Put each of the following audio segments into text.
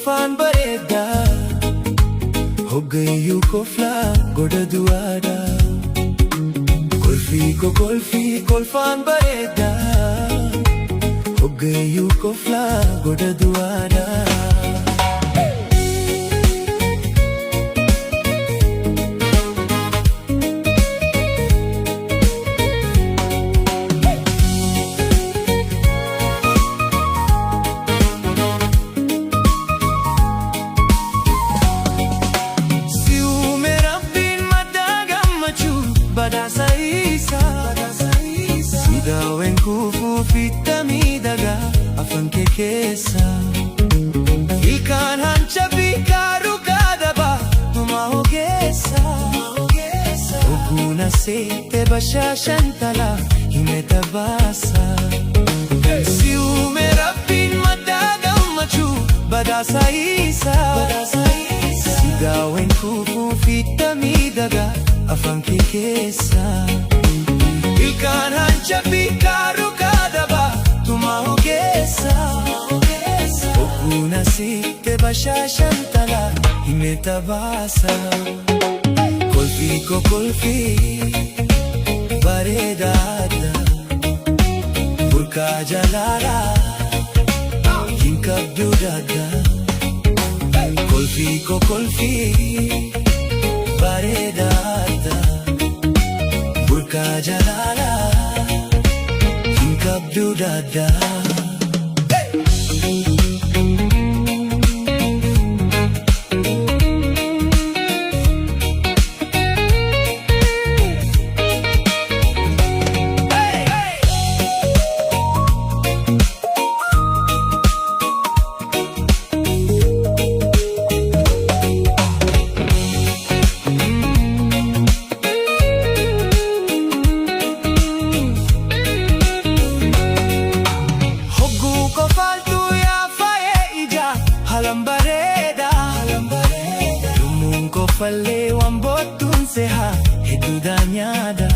कुल्फान बरेदा हो गई यू कोफला गोड़ा दुआरा कुल्फी को कुल्फी कुल्फान बरेदा हो गई यू कोफला गोड़ा दुआरा Badasa isa Sidawen kufu fitami daga Afan kekesa Ikan hancha bikaru kadaba Tumahogesa Uguna se te basha shantala Himetabasa Siume rabbin madaga machu Badasa isa Sidawen kufu fitami daga Afan kekesa Ikan hancha bikaru kadaba Tumahogesa Okuna si te basha shantala Himetabasa Kolfi ko kolfi Baredada Burka jalala Hinkab dudada Kolfi ko kolfi Baredada Burka jalala Hinkab dudada Lumung ko fale wambotun seha Hedu danyada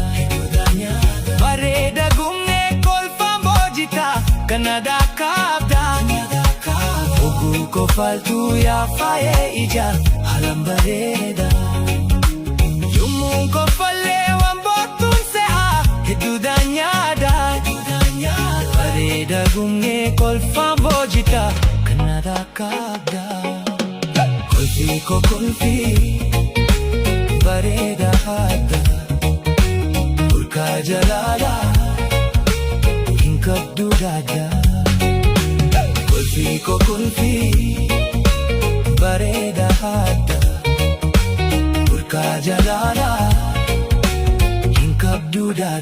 Bareda gunge kolfa mojita Kanada kabda Ogu ko faltu ya faye ija Halam bareda Lumung ko fale wambotun seha Hedu danyada Bareda gunge kolfa mojita Kanada kabda Kulfi ko kulfi Bareda hada Burka jalala Hinkab dudada Kulfi ko kulfi Bareda hada Burka jalala Hinkab dudada